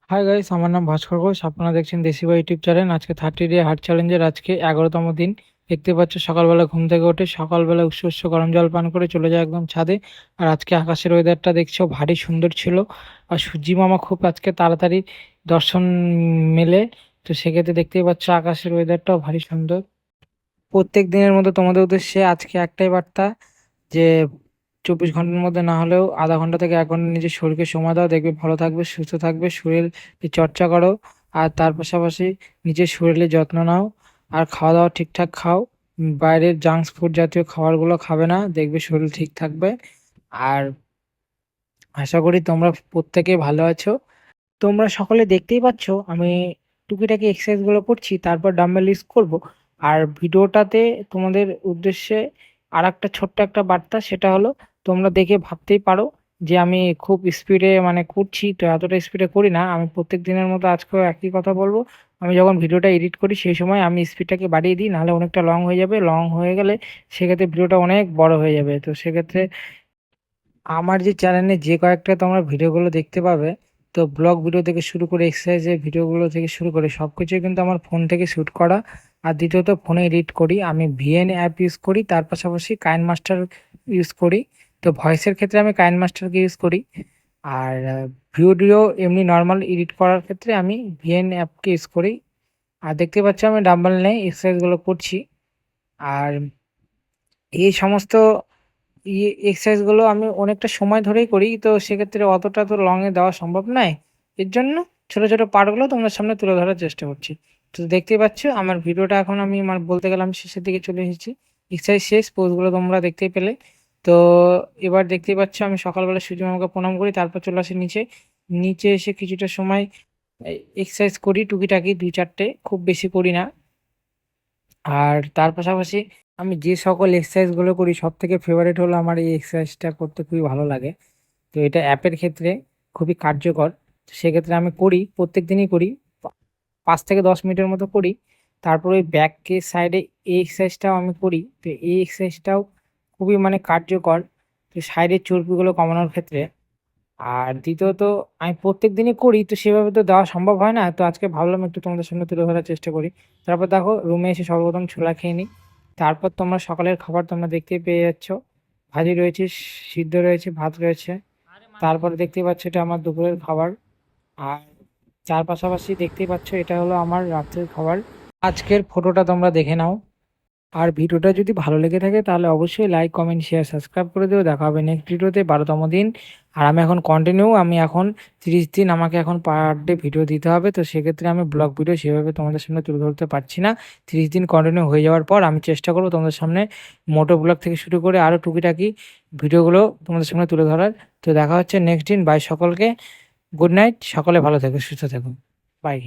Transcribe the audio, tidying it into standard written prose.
Hi guys, আমার নাম ভাস্কর ঘোষ। আপনারা দেখছেন দেশি বাই ইউটিউব চ্যানেল। আজকে 30 ডে হার্ট চ্যালেঞ্জের আজকে 11তম দিন। দেখতে পাচ্ছ সকালবেলা ঘুম থেকে উঠে সকালবেলা উষ্ণ উষ্ণ গরম জল পান করে চলে যায় একদম ছাদে। আর আজকে আকাশের ওয়েদারটা দেখছো ভারী সুন্দর ছিল। আর সূর্যি মামা খুব আজকে তাড়াতাড়ি দর্শন মেলে। তো সেক্ষেত্রে দেখতেই পাচ্ছ আকাশের ওয়েদারটাও ভারী সুন্দর। প্রত্যেক দিনের মতো তোমাদের উদ্দেশ্যে আজকে একটাই বার্তা, যে 24 ঘন্টার মধ্যে না হলেও আধা ঘন্টা থেকে 1 ঘন্টা নিজের শরীরকে সময় দাও, দেখবে ভালো থাকবে, সুস্থ থাকবে। শরীর চর্চা করো, আর তার পাশাপাশি নিজের শরীরের যত্ন নাও। আর খাওয়া দাওয়া ঠিকঠাক খাও, বাইরের জাঙ্কস ফুড জাতীয় খাবারগুলো খাবে না, দেখবে শরীর ঠিক থাকবে। আর আশা করি তোমরা প্রত্যেকে ভালো আছো। তোমরা সকলে দেখতেই পাচ্ছ আমি টুকিটাকি এক্সারসাইজ গুলো করছি, তারপর ডাম্বেল ইউজ করব। আর ভিডিওটাতে তোমাদের উদ্দেশ্যে আর একটা ছোট্ট একটা বার্তা, সেটা হলো তোমরা দেখে ভাবতেই পারো যে আমি খুব স্পিডে করছি। তো এতটা স্পিডে করি না, আমি প্রত্যেক দিনের মতো আজকেও একই কথা বলবো। আমি যখন ভিডিওটা এডিট করি সেই সময় আমি স্পিডটাকে বাড়িয়ে দিই, নাহলে অনেকটা লং হয়ে যাবে। লং হয়ে গেলে সেক্ষেত্রে ভিডিওটা অনেক বড় হয়ে যাবে। তো সেক্ষেত্রে আমার যে চ্যানেলে যে কয়েকটা তোমরা ভিডিওগুলো দেখতে পাবে, তো ব্লগ ভিডিও থেকে শুরু করে এক্সারসাইজের ভিডিওগুলো থেকে শুরু করে সব কিছুই কিন্তু আমার ফোন থেকে শ্যুট করা। আর দ্বিতীয়ত ফোনে এডিট করি, আমি ভিএন অ্যাপ ইউজ করি, তার পাশাপাশি কাইন মাস্টার ইউজ করি। তো ভয়েসের ক্ষেত্রে আমি কাইন মাস্টারকে ইউজ করি। আর ভিডিও এমনি নর্মাল এডিট করার ক্ষেত্রে আমি ভিএন অ্যাপকে ইউজ করি। আর দেখতে পাচ্ছি আমি ডাম্বেল নিয়ে এক্সারসাইজগুলো করছি। আর এই সমস্ত এক্সারসাইজ গুলো আমি অনেকটা সময় ধরেই করি, তো সেক্ষেত্রে অতটা তো লং এ দেওয়া সম্ভব নয়। এর জন্য ছোট ছোট পার্ট গুলো তোমাদের সামনে তুলে ধরার চেষ্টা করছি। তো দেখতেই পাচ্ছ আমার ভিডিওটা এখন আমি বলতে গেলে আমি শেষের দিকে চলে এসেছি। এক্সারসাইজ শেষ, পোজ গুলো তোমরা দেখতেই পেলে। তো এবার দেখতেই পাচ্ছ আমি সকালবেলা সূর্য মামাকে প্রণাম করি, তারপর চলে আসি নিচে। নিচে এসে কিছুটা সময় এক্সারসাইজ করি টুকিটাকি 2-4টে, খুব বেশি করি না। আর তার পাশাপাশি আমি যে সকল এক্সারসাইজ গুলো করি সব থেকে ফেভারিট হলো আমার এই এক্সারসাইজটা করতে খুবই ভালো লাগে। তো এটা অ্যাপের ক্ষেত্রে খুবই কার্যকর। তো সেক্ষেত্রে আমি করি, প্রত্যেক দিনই করি, 5 থেকে 10 মিনিটের মতো করি। তারপর ওই ব্যাক সাইডে এই এক্সারসাইজটাও আমি করি। তো এই এক্সারসাইজটাও খুবই কার্যকর, তো সাইডের চর্বিগুলো কমানোর ক্ষেত্রে। আর দ্বিতীয়ত আমি প্রত্যেক দিনই করি, তো সেভাবে তো দেওয়া সম্ভব হয় না। তো আজকে ভাবলাম একটু তোমাদের সামনে তুলে ধরার চেষ্টা করি। তারপর দেখো রুমে এসে সর্বপ্রথম ছোলা খেয়ে নিই। তারপর তোমরা সকালের খাবার তোমরা দেখতেই পেয়ে যাচ্ছ, ভাজি রয়েছে, সিদ্ধ রয়েছে, ভাত রয়েছে। তারপরে দেখতেই পাচ্ছ এটা আমার দুপুরের খাবার। আর তার পাশাপাশি দেখতেই পাচ্ছ এটা হলো আমার রাত্রের খাবার। আজকের ফটোটা তোমরা দেখে নাও। আর ভিডিওটা যদি ভালো লেগে থাকে তাহলে অবশ্যই লাইক, কমেন্ট, শেয়ার, সাবস্ক্রাইব করে দিও। দেখা হবে নেক্সট ভিডিওতে 12তম দিন। আর আমি এখন কন্টিনিউ, আমি এখন 30 দিন আমাকে এখন পার ডে ভিডিও দিতে হবে। তো সেক্ষেত্রে আমি ব্লগ ভিডিও সেভাবে তোমাদের সামনে তুলে ধরতে পারছি না। 30 দিন কন্টিনিউ হয়ে যাওয়ার পর আমি চেষ্টা করবো তোমাদের সামনে মোটো ব্লগ থেকে শুরু করে আরও টুকিটাকি ভিডিওগুলো তোমাদের সামনে তুলে ধরার। তো দেখা হচ্ছে নেক্সট দিন। বাই সকলকে, গুড নাইট, সকলে ভালো থেকো, সুস্থ থেকো, বাই।